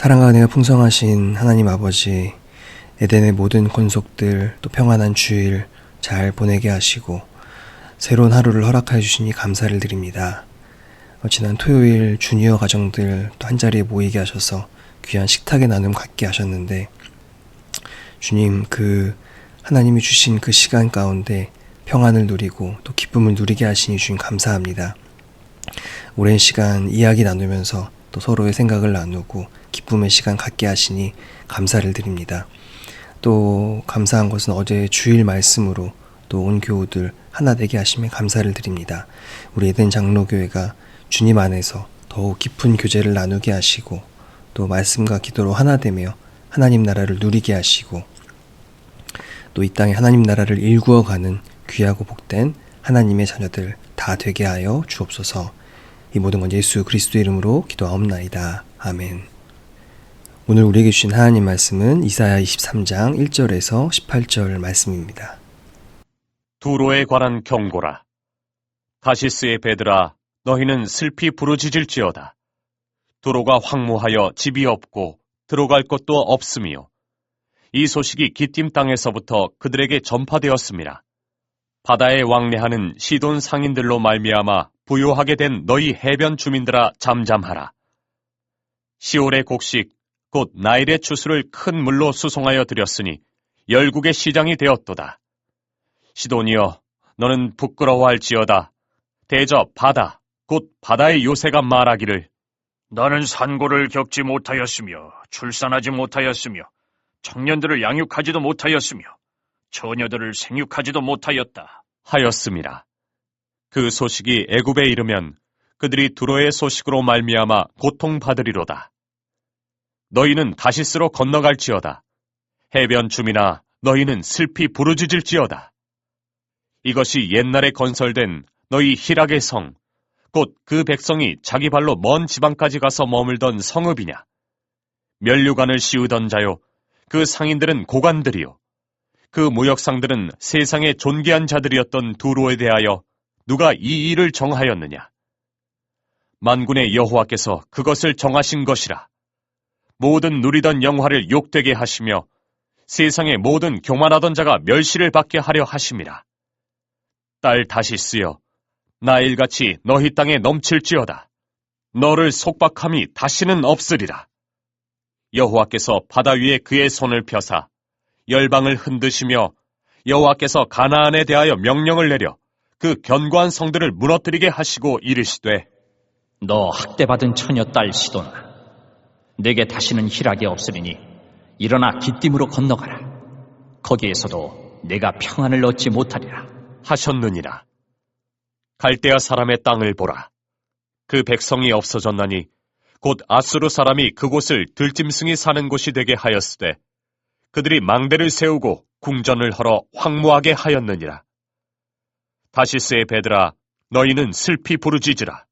사랑과 은혜가 풍성하신 하나님 아버지, 에덴의 모든 권속들 또 평안한 주일 잘 보내게 하시고 새로운 하루를 허락하여 주시니 감사를 드립니다. 지난 토요일 주니어 가정들 또 한자리에 모이게 하셔서 귀한 식탁의 나눔 갖게 하셨는데, 주님, 하나님이 주신 그 시간 가운데 평안을 누리고 또 기쁨을 누리게 하시니 주님 감사합니다. 오랜 시간 이야기 나누면서 또 서로의 생각을 나누고 기쁨의 시간 갖게 하시니 감사를 드립니다. 또 감사한 것은 어제 주일 말씀으로 또 온 교우들 하나 되게 하시며 감사를 드립니다. 우리 에덴 장로교회가 주님 안에서 더욱 깊은 교제를 나누게 하시고 또 말씀과 기도로 하나 되며 하나님 나라를 누리게 하시고 또 이 땅에 하나님 나라를 일구어가는 귀하고 복된 하나님의 자녀들 다 되게 하여 주옵소서. 이 모든 건 예수 그리스도의 이름으로 기도하옵나이다. 아멘. 오늘 우리에게 주신 하나님 말씀은 이사야 23장 1절에서 18절 말씀입니다. 두로에 관한 경고라. 다시스의 배들아, 너희는 슬피 부르짖을지어다. 두로가 황무하여 집이 없고 들어갈 곳도 없으며, 이 소식이 기띔 땅에서부터 그들에게 전파되었습니다. 바다에 왕래하는 시돈 상인들로 말미암아 부요하게 된 너희 해변 주민들아, 잠잠하라. 시올의 곡식 곧 나일의 추수를 큰 물로 수송하여 드렸으니 열국의 시장이 되었도다. 시돈이여, 너는 부끄러워할지어다. 대저 바다 곧 바다의 요새가 말하기를, 나는 산고를 겪지 못하였으며 출산하지 못하였으며 청년들을 양육하지도 못하였으며 처녀들을 생육하지도 못하였다 하였음이라. 그 소식이 애굽에 이르면 그들이 두로의 소식으로 말미암아 고통받으리로다. 너희는 다시스로 건너갈지어다. 해변 주민아, 너희는 슬피 부르짖을지어다. 이것이 옛날에 건설된 너희 희락의 성, 곧 그 백성이 자기 발로 먼 지방까지 가서 머물던 성읍이냐. 면류관을 씌우던 자요, 그 상인들은 고관들이요, 그 무역상들은 세상의 존귀한 자들이었던 두로에 대하여 누가 이 일을 정하였느냐. 만군의 여호와께서 그것을 정하신 것이라. 모든 누리던 영화를 욕되게 하시며 세상의 모든 교만하던 자가 멸시를 받게 하려 하심이라. 딸 다시스여, 나일같이 너희 땅에 넘칠지어다. 너를 속박함이 다시는 없으리라. 여호와께서 바다 위에 그의 손을 펴사 열방을 흔드시며 여호와께서 가나안에 대하여 명령을 내려 그 견고한 성들을 무너뜨리게 하시고 이르시되, 너 학대받은 처녀 딸 시돈아, 내게 다시는 희락이 없으리니 일어나 기띔으로 건너가라. 거기에서도 내가 평안을 얻지 못하리라 하셨느니라. 갈대아 사람의 땅을 보라. 그 백성이 없어졌나니 곧 아수르 사람이 그곳을 들짐승이 사는 곳이 되게 하였으되 그들이 망대를 세우고 궁전을 헐어 황무하게 하였느니라. 다시스의 배들아, 너희는 슬피 부르짖으라.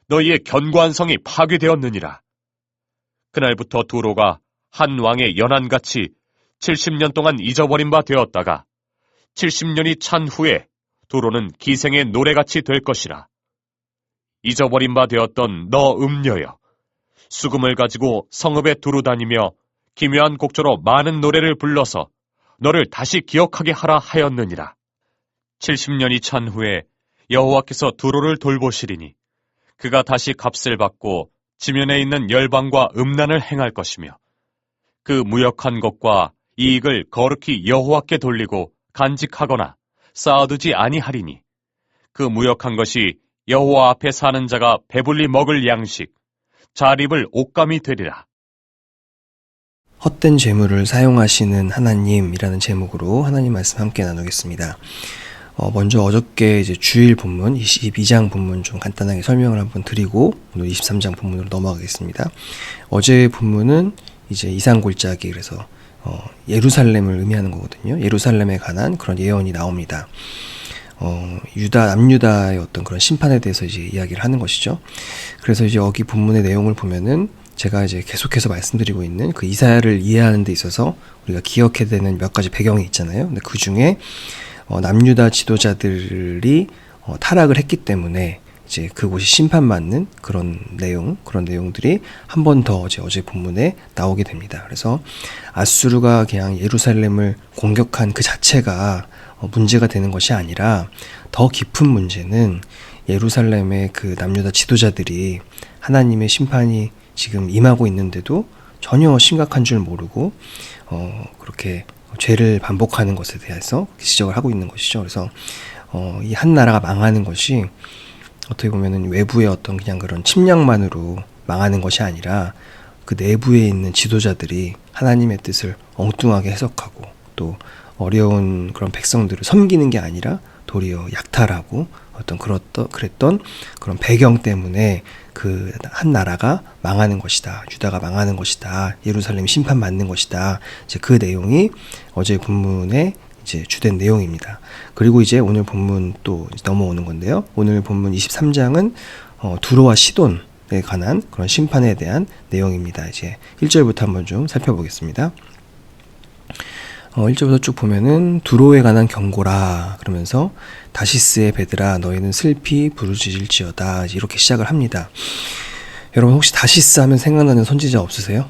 너희의 견고한 성이 파괴되었느니라. 그날부터 두로가 한 왕의 연한같이 70년 동안 잊어버린 바 되었다가 70년이 찬 후에 두로는 기생의 노래같이 될 것이라. 잊어버린 바 되었던 너 음녀여, 수금을 가지고 성읍에 두루 다니며 기묘한 곡조로 많은 노래를 불러서 너를 다시 기억하게 하라 하였느니라. 70년이 찬 후에 여호와께서 두로를 돌보시리니 그가 다시 값을 받고 지면에 있는 열방과 음란을 행할 것이며 그 무역한 것과 이익을 거룩히 여호와께 돌리고 간직하거나 쌓아두지 아니하리니 그 무역한 것이 여호와 앞에 사는 자가 배불리 먹을 양식, 잘 입을 옷감이 되리라. 헛된 재물을 사용하시는 하나님이라는 제목으로 하나님 말씀 함께 나누겠습니다. 먼저 어저께 이제 주일 본문 22장 본문 좀 간단하게 설명을 한번 드리고 오늘 23장 본문으로 넘어가겠습니다. 어제 본문은 이제 이산골짜기, 그래서 예루살렘을 의미하는 거거든요. 예루살렘에 관한 그런 예언이 나옵니다. 남유다의 어떤 그런 심판에 대해서 이제 이야기를 하는 것이죠. 그래서 이제 여기 본문의 내용을 보면은 제가 이제 계속해서 말씀드리고 있는 그 이사야를 이해하는 데 있어서 우리가 기억해야 되는 몇 가지 배경이 있잖아요. 근데 그 중에 남유다 지도자들이 타락을 했기 때문에 이제 그곳이 심판받는 그런 내용들이 한 번 더 어제 본문에 나오게 됩니다. 그래서 아수르가 그냥 예루살렘을 공격한 그 자체가 문제가 되는 것이 아니라 더 깊은 문제는 예루살렘의 그 남유다 지도자들이 하나님의 심판이 지금 임하고 있는데도 전혀 심각한 줄 모르고 그렇게 죄를 반복하는 것에 대해서 지적을 하고 있는 것이죠. 그래서 이 한 나라가 망하는 것이 어떻게 보면은 외부의 어떤 그냥 그런 침략만으로 망하는 것이 아니라 그 내부에 있는 지도자들이 하나님의 뜻을 엉뚱하게 해석하고 또 어려운 그런 백성들을 섬기는 게 아니라 도리어 약탈하고 어떤 그랬던 그런 배경 때문에 그 한 나라가 망하는 것이다. 유다가 망하는 것이다. 예루살렘이 심판받는 것이다. 이제 그 내용이 어제 본문의 이제 주된 내용입니다. 그리고 이제 오늘 본문 또 넘어오는 건데요. 오늘 본문 23장은 두로와 시돈에 관한 그런 심판에 대한 내용입니다. 이제 1절부터 한번 좀 살펴보겠습니다. 1절부터 쭉 보면은 두로에 관한 경고라 그러면서 다시스의 배들아 너희는 슬피 부르짖을지어다 이렇게 시작을 합니다. 여러분 혹시 다시스 하면 생각나는 선지자 없으세요?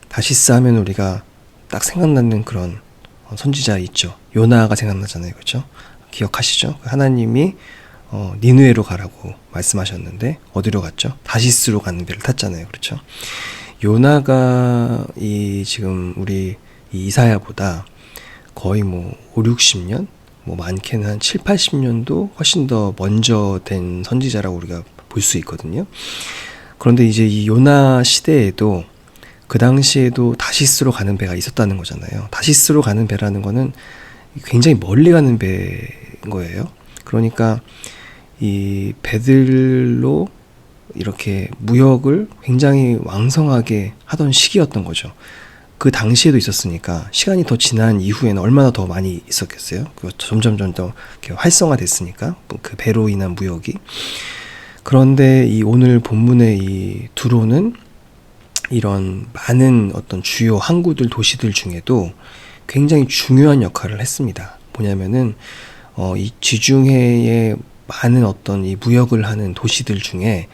다시스 하면 우리가 딱 생각나는 그런 선지자 있죠. 요나가 생각나잖아요. 그렇죠? 기억하시죠? 하나님이 니느웨로 가라고 말씀하셨는데 어디로 갔죠? 다시스로 가는 배를 탔잖아요. 그렇죠? 요나가 지금 우리 이사야보다 거의 5, 60년, 많게는 한 7, 80년도 훨씬 더 먼저 된 선지자라고 우리가 볼 수 있거든요. 그런데 이제 이 요나 시대에도 그 당시에도 다시스로 가는 배가 있었다는 거잖아요. 다시스로 가는 배라는 거는 굉장히 멀리 가는 배인 거예요. 그러니까 이 배들로 이렇게 무역을 굉장히 왕성하게 하던 시기였던 거죠. 그 당시에도 있었으니까 시간이 더 지난 이후에는 얼마나 더 많이 있었겠어요. 점점 더 활성화됐으니까 그 배로 인한 무역이. 그런데 이 오늘 본문의 이 두로는 이런 많은 어떤 주요 항구들 도시들 중에도 굉장히 중요한 역할을 했습니다. 뭐냐면은 이 지중해의 많은 어떤 이 무역을 하는 도시들 중에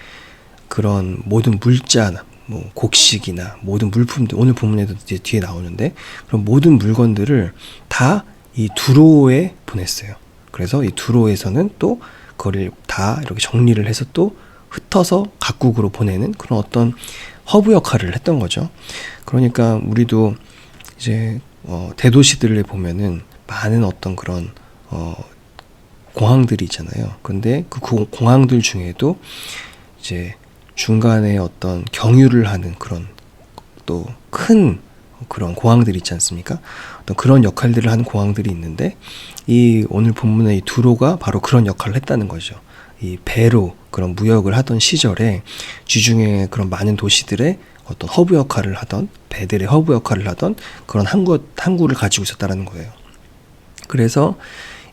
그런 모든 물자 곡식이나 모든 물품들 오늘 본문에도 이제 뒤에 나오는데 그런 모든 물건들을 다 이 두로에 보냈어요. 그래서 이 두로에서는 또 그거를 다 이렇게 정리를 해서 또 흩어서 각국으로 보내는 그런 어떤 허브 역할을 했던 거죠. 그러니까 우리도 이제 대도시들을 보면은 많은 어떤 그런 공항들이 있잖아요. 근데 그 공항들 중에도 이제 중간에 어떤 경유를 하는 그런 또 큰 그런 공항들이 있지 않습니까? 어떤 그런 역할들을 하는 공항들이 있는데 이 오늘 본문의 이 두로가 바로 그런 역할을 했다는 거죠. 이 배로 그런 무역을 하던 시절에 지중해 그런 많은 도시들의 어떤 허브 역할을 하던 배들의 허브 역할을 하던 그런 항구를 가지고 있었다는 거예요. 그래서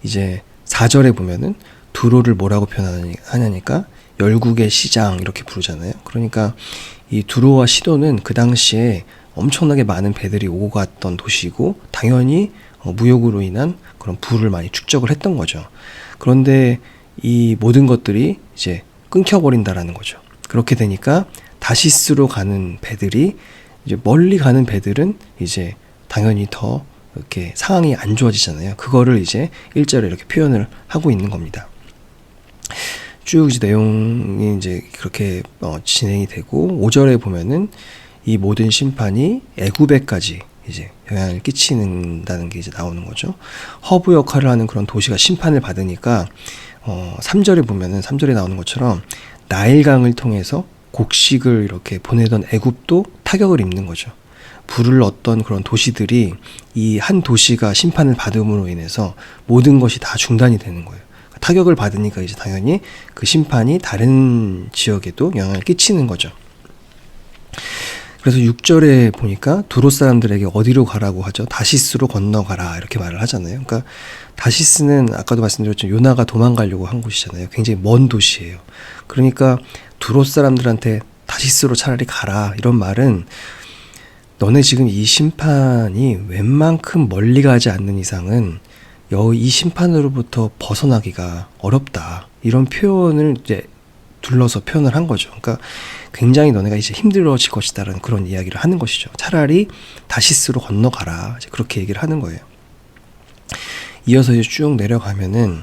이제 4절에 보면은 두로를 뭐라고 표현하냐니까 열국의 시장 이렇게 부르잖아요. 그러니까 이 두로와 시돈은 그 당시에 엄청나게 많은 배들이 오고 갔던 도시이고 당연히 무역으로 인한 그런 부를 많이 축적을 했던 거죠. 그런데 이 모든 것들이 이제 끊겨버린다라는 거죠. 그렇게 되니까 다시스로 가는 배들이 이제 멀리 가는 배들은 이제 당연히 더 이렇게 상황이 안 좋아지잖아요. 그거를 이제 1절에 이렇게 표현을 하고 있는 겁니다. 쭉 이제 내용이 이제 그렇게 진행이 되고 5절에 보면은 이 모든 심판이 애굽에까지 이제 영향을 끼치는다는 게 이제 나오는 거죠. 허브 역할을 하는 그런 도시가 심판을 받으니까 3절에 보면은 3절에 나오는 것처럼 나일강을 통해서 곡식을 이렇게 보내던 애굽도 타격을 입는 거죠. 불을 얻던 그런 도시들이 이 한 도시가 심판을 받음으로 인해서 모든 것이 다 중단이 되는 거예요. 타격을 받으니까 이제 당연히 그 심판이 다른 지역에도 영향을 끼치는 거죠. 그래서 6절에 보니까 두로 사람들에게 어디로 가라고 하죠? 다시스로 건너가라 이렇게 말을 하잖아요. 그러니까 다시스는 아까도 말씀드렸지만 요나가 도망가려고 한 곳이잖아요. 굉장히 먼 도시예요. 그러니까 두로 사람들한테 다시스로 차라리 가라 이런 말은 너네 지금 이 심판이 웬만큼 멀리 가지 않는 이상은 이 심판으로부터 벗어나기가 어렵다. 이런 표현을 이제 둘러서 표현을 한 거죠. 그러니까 굉장히 너네가 이제 힘들어질 것이다라는 그런 이야기를 하는 것이죠. 차라리 다시스로 건너가라. 이제 그렇게 얘기를 하는 거예요. 이어서 이제 쭉 내려가면은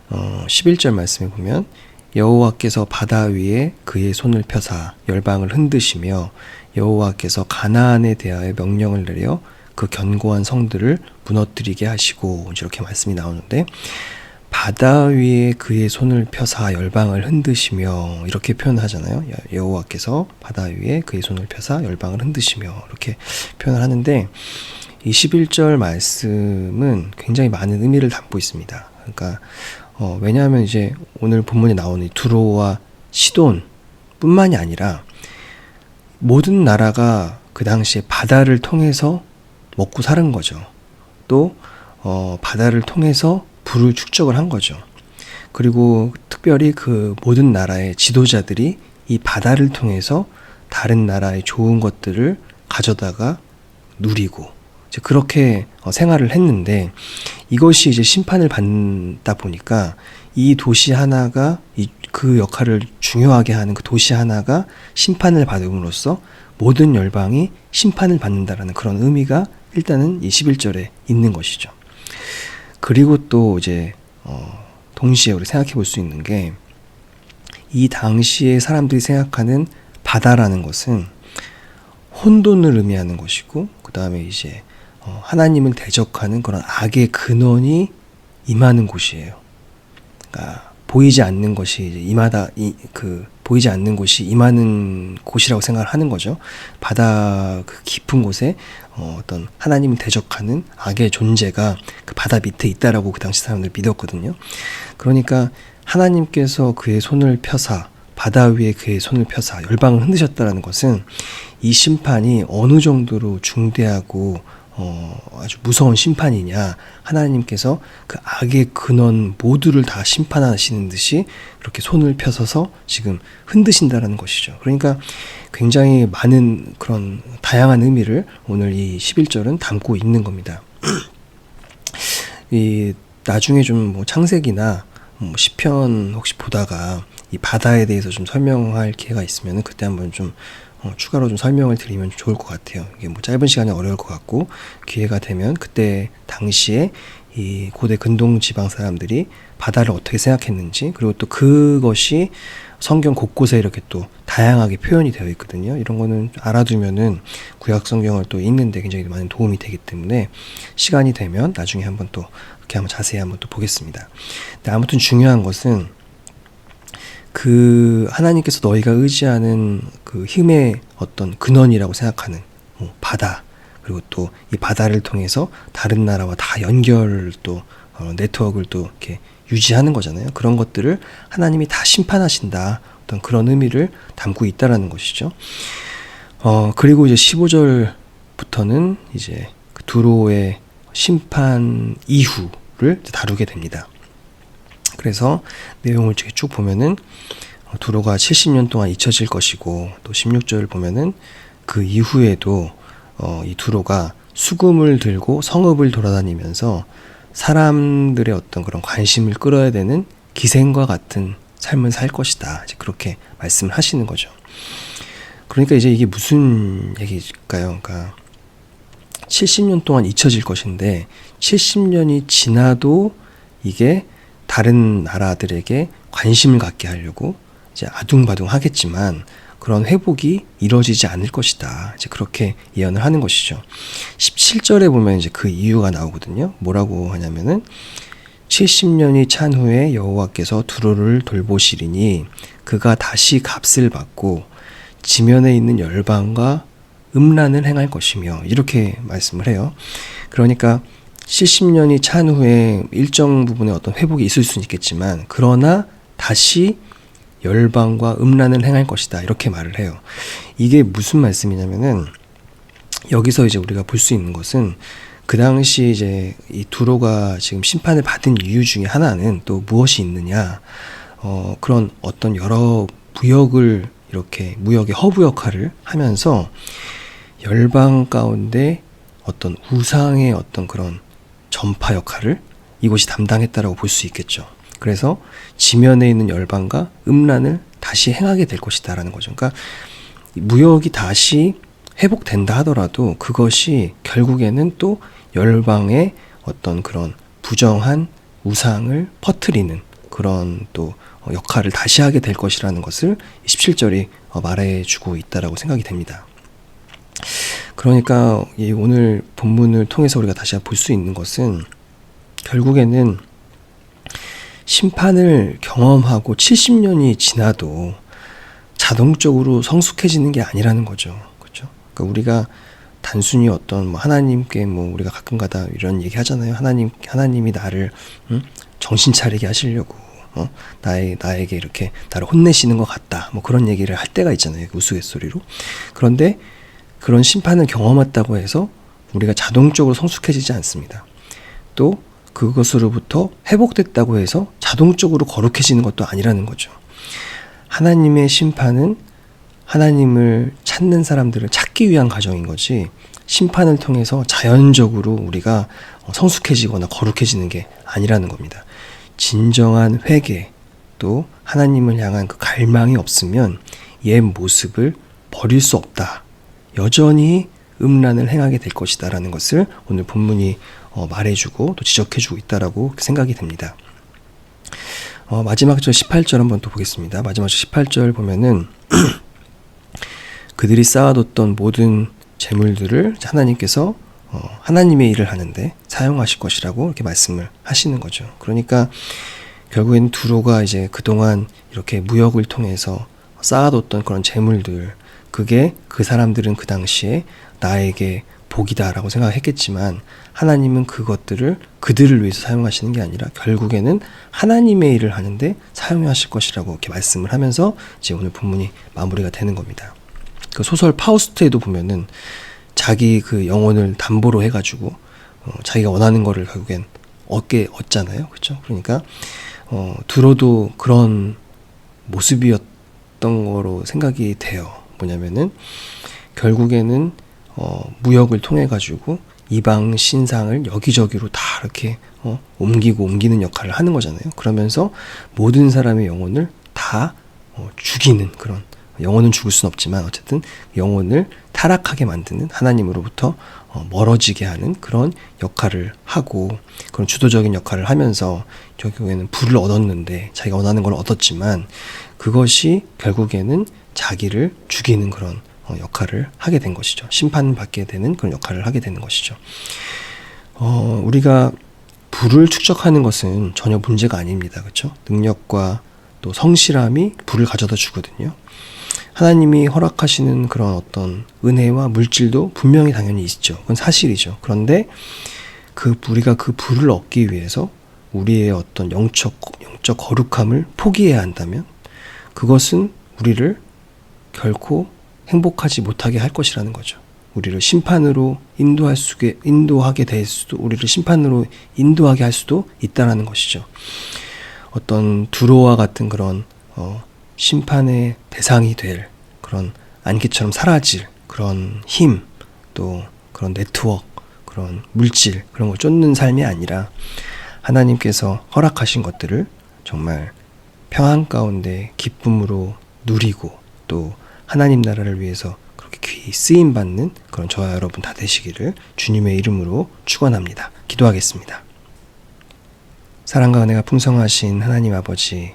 11절 말씀에 보면 여호와께서 바다 위에 그의 손을 펴사 열방을 흔드시며 여호와께서 가나안에 대하여 명령을 내려 그 견고한 성들을 무너뜨리게 하시고 이렇게 말씀이 나오는데 바다 위에 그의 손을 펴사 열방을 흔드시며 이렇게 표현하잖아요. 여호와께서 바다 위에 그의 손을 펴사 열방을 흔드시며 이렇게 표현을 하는데 이 11절 말씀은 굉장히 많은 의미를 담고 있습니다. 그러니까 왜냐하면 이제 오늘 본문에 나오는 두로와 시돈 뿐만이 아니라 모든 나라가 그 당시에 바다를 통해서 먹고 사는 거죠. 또 바다를 통해서 부를 축적을 한 거죠. 그리고 특별히 그 모든 나라의 지도자들이 이 바다를 통해서 다른 나라의 좋은 것들을 가져다가 누리고 이제 그렇게 생활을 했는데 이것이 이제 심판을 받다 보니까 이 도시 하나가 그 역할을 중요하게 하는 그 도시 하나가 심판을 받음으로써 모든 열방이 심판을 받는다라는 그런 의미가 일단은 이 11절에 있는 것이죠. 그리고 또 이제 동시에 우리 생각해 볼 수 있는 게 이 당시에 사람들이 생각하는 바다라는 것은 혼돈을 의미하는 것이고 그 다음에 이제 하나님을 대적하는 그런 악의 근원이 임하는 곳이에요. 그러니까 보이지 않는 것이 이제 보이지 않는 곳이 임하는 곳이라고 생각을 하는 거죠. 바다 그 깊은 곳에 어떤 하나님을 대적하는 악의 존재가 그 바다 밑에 있다라고 그 당시 사람들 믿었거든요. 그러니까 하나님께서 그의 손을 펴사 바다 위에 그의 손을 펴사 열방을 흔드셨다라는 것은 이 심판이 어느 정도로 중대하고 아주 무서운 심판이냐, 하나님께서 그 악의 근원 모두를 다 심판하시는 듯이 그렇게 손을 펴서서 지금 흔드신다라는 것이죠. 그러니까 굉장히 많은 그런 다양한 의미를 오늘 이 11절은 담고 있는 겁니다. 이 나중에 좀 뭐 창세기나 시편 혹시 보다가 이 바다에 대해서 좀 설명할 기회가 있으면 그때 한번 좀 추가로 좀 설명을 드리면 좋을 것 같아요. 이게 뭐 짧은 시간이 어려울 것 같고 기회가 되면 그때 당시에 이 고대 근동 지방 사람들이 바다를 어떻게 생각했는지 그리고 또 그것이 성경 곳곳에 이렇게 또 다양하게 표현이 되어 있거든요. 이런 거는 알아두면은 구약 성경을 또 읽는데 굉장히 많은 도움이 되기 때문에 시간이 되면 나중에 한번 또 이렇게 한번 자세히 한번 또 보겠습니다. 근데 아무튼 중요한 것은 그 하나님께서 너희가 의지하는 그 힘의 어떤 근원이라고 생각하는 바다 그리고 또 이 바다를 통해서 다른 나라와 다 연결 또 네트워크를 또 이렇게 유지하는 거잖아요. 그런 것들을 하나님이 다 심판하신다 어떤 그런 의미를 담고 있다라는 것이죠. 그리고 이제 15절부터는 이제 그 두로의 심판 이후를 다루게 됩니다. 그래서 내용을 쭉 보면은 두로가 70년 동안 잊혀질 것이고 또 16절을 보면은 그 이후에도 이 두로가 수금을 들고 성읍을 돌아다니면서 사람들의 어떤 그런 관심을 끌어야 되는 기생과 같은 삶을 살 것이다. 이제 그렇게 말씀을 하시는 거죠. 그러니까 이제 이게 무슨 얘기일까요? 그러니까 70년 동안 잊혀질 것인데 70년이 지나도 이게 다른 나라들에게 관심을 갖게 하려고 이제 아둥바둥 하겠지만 그런 회복이 이루어지지 않을 것이다. 이제 그렇게 예언을 하는 것이죠. 17절에 보면 이제 그 이유가 나오거든요. 뭐라고 하냐면은 70년이 찬 후에 여호와께서 두로를 돌보시리니 그가 다시 값을 받고 지면에 있는 열방과 음란을 행할 것이며 이렇게 말씀을 해요. 그러니까 70년이 찬 후에 일정 부분의 어떤 회복이 있을 수는 있겠지만 그러나 다시 열방과 음란을 행할 것이다. 이렇게 말을 해요. 이게 무슨 말씀이냐면은 여기서 이제 우리가 볼 수 있는 것은 그 당시 이제 이 두로가 지금 심판을 받은 이유 중에 하나는 또 무엇이 있느냐. 그런 어떤 여러 무역을 이렇게 무역의 허브 역할을 하면서 열방 가운데 어떤 우상의 어떤 그런 전파 역할을 이곳이 담당했다라고 볼 수 있겠죠. 그래서 지면에 있는 열방과 음란을 다시 행하게 될 것이다라는 거죠. 그러니까 무역이 다시 회복된다 하더라도 그것이 결국에는 또 열방의 어떤 그런 부정한 우상을 퍼뜨리는 그런 또 역할을 다시 하게 될 것이라는 것을 17절이 말해주고 있다라고 생각이 됩니다. 그러니까 이 오늘 본문을 통해서 우리가 다시 볼 수 있는 것은 결국에는 심판을 경험하고 70년이 지나도 자동적으로 성숙해지는 게 아니라는 거죠. 그렇죠? 그러니까 우리가 단순히 어떤 뭐 하나님께 뭐 우리가 가끔가다 이런 얘기 하잖아요. 하나님이 나를 정신 차리게 하시려고 나에게 이렇게 나를 혼내시는 것 같다. 뭐 그런 얘기를 할 때가 있잖아요. 우스갯소리로. 그런데 그런 심판을 경험했다고 해서 우리가 자동적으로 성숙해지지 않습니다. 또 그것으로부터 회복됐다고 해서 자동적으로 거룩해지는 것도 아니라는 거죠. 하나님의 심판은 하나님을 찾는 사람들을 찾기 위한 과정인 거지, 심판을 통해서 자연적으로 우리가 성숙해지거나 거룩해지는 게 아니라는 겁니다. 진정한 회개, 또 하나님을 향한 그 갈망이 없으면 옛 모습을 버릴 수 없다. 여전히 음란을 행하게 될 것이다 라는 것을 오늘 본문이 말해주고 또 지적해주고 있다라고 생각이 됩니다. 마지막 절 18절 한번 또 보겠습니다. 마지막 절 18절 보면은 그들이 쌓아뒀던 모든 재물들을 하나님께서 하나님의 일을 하는데 사용하실 것이라고 이렇게 말씀을 하시는 거죠. 그러니까 결국에는 두로가 이제 그동안 이렇게 무역을 통해서 쌓아뒀던 그런 재물들, 그게 그 사람들은 그 당시에 나에게 복이다라고 생각했겠지만 하나님은 그것들을 그들을 위해서 사용하시는 게 아니라 결국에는 하나님의 일을 하는데 사용하실 것이라고 이렇게 말씀을 하면서 이제 오늘 본문이 마무리가 되는 겁니다. 그 소설 파우스트에도 보면은 자기 그 영혼을 담보로 해가지고 자기가 원하는 거를 결국엔 얻잖아요, 그렇죠? 그러니까 두로도 그런 모습이었던 거로 생각이 돼요. 뭐냐면은 결국에는 무역을 통해 가지고 이방 신상을 여기저기로 다 이렇게 옮기는 역할을 하는 거잖아요. 그러면서 모든 사람의 영혼을 다 죽이는 그런, 영혼은 죽을 수는 없지만 어쨌든 영혼을 타락하게 만드는, 하나님으로부터 멀어지게 하는 그런 역할을 하고, 그런 주도적인 역할을 하면서 결국에는 부를 얻었는데, 자기가 원하는 걸 얻었지만 그것이 결국에는 자기를 죽이는 그런 역할을 하게 된 것이죠. 심판받게 되는 그런 역할을 하게 되는 것이죠. 우리가 부를 축적하는 것은 전혀 문제가 아닙니다. 그렇죠? 능력과 또 성실함이 부를 가져다 주거든요. 하나님이 허락하시는 그런 어떤 은혜와 물질도 분명히 당연히 있죠. 그건 사실이죠. 그런데 우리가 그 부를 얻기 위해서 우리의 어떤 영적 거룩함을 포기해야 한다면 그것은 우리를 결코 행복하지 못하게 할 것이라는 거죠. 우리를 심판으로 인도하게 될 수도, 우리를 심판으로 인도하게 할 수도 있다라는 것이죠. 어떤 두로와 같은 그런 심판의 대상이 될 그런 안개처럼 사라질 그런 힘, 또 그런 네트워크, 그런 물질, 그런 걸 쫓는 삶이 아니라 하나님께서 허락하신 것들을 정말 평안 가운데 기쁨으로 누리고 또 하나님 나라를 위해서 그렇게 귀히 쓰임받는 그런 저와 여러분 다 되시기를 주님의 이름으로 축원합니다. 기도하겠습니다. 사랑과 은혜가 풍성하신 하나님 아버지,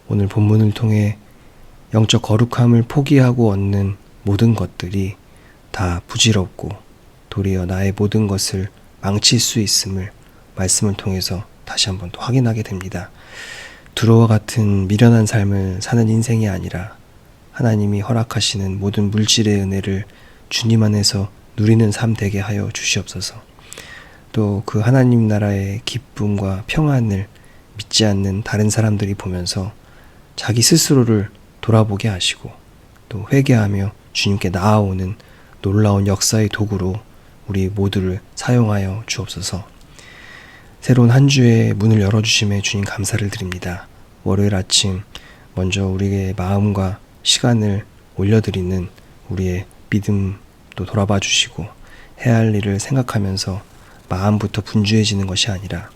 오늘 본문을 통해 영적 거룩함을 포기하고 얻는 모든 것들이 다 부질없고 도리어 나의 모든 것을 망칠 수 있음을 말씀을 통해서 다시 한번 또 확인하게 됩니다. 두로와 같은 미련한 삶을 사는 인생이 아니라 하나님이 허락하시는 모든 물질의 은혜를 주님 안에서 누리는 삶 되게 하여 주시옵소서. 또 그 하나님 나라의 기쁨과 평안을 믿지 않는 다른 사람들이 보면서 자기 스스로를 돌아보게 하시고 또 회개하며 주님께 나아오는 놀라운 역사의 도구로 우리 모두를 사용하여 주옵소서. 새로운 한 주의 문을 열어주심에 주님 감사를 드립니다. 월요일 아침 먼저 우리의 마음과 시간을 올려드리는 우리의 믿음도 돌아봐 주시고 해야 할 일을 생각하면서 마음부터 분주해지는 것이 아니라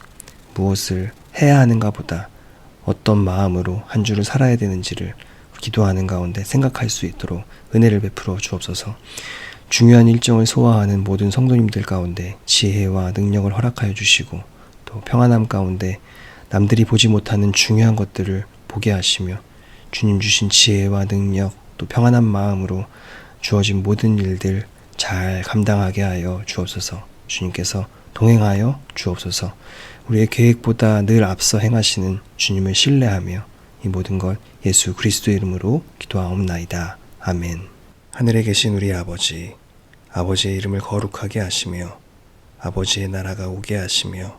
무엇을 해야 하는가 보다 어떤 마음으로 한 주를 살아야 되는지를 기도하는 가운데 생각할 수 있도록 은혜를 베풀어 주옵소서. 중요한 일정을 소화하는 모든 성도님들 가운데 지혜와 능력을 허락하여 주시고, 또 평안함 가운데 남들이 보지 못하는 중요한 것들을 보게 하시며, 주님 주신 지혜와 능력 또 평안한 마음으로 주어진 모든 일들 잘 감당하게 하여 주옵소서. 주님께서 동행하여 주옵소서. 우리의 계획보다 늘 앞서 행하시는 주님을 신뢰하며 이 모든 것 예수 그리스도의 이름으로 기도하옵나이다. 아멘. 하늘에 계신 우리 아버지, 아버지의 이름을 거룩하게 하시며 아버지의 나라가 오게 하시며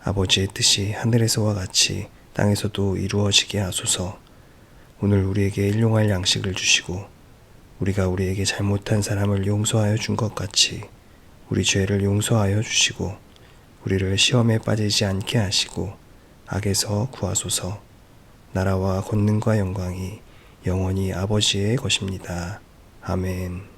아버지의 뜻이 하늘에서와 같이 땅에서도 이루어지게 하소서. 오늘 우리에게 일용할 양식을 주시고 우리가 우리에게 잘못한 사람을 용서하여 준 것 같이 우리 죄를 용서하여 주시고 우리를 시험에 빠지지 않게 하시고 악에서 구하소서. 나라와 권능과 영광이 영원히 아버지의 것입니다. 아멘.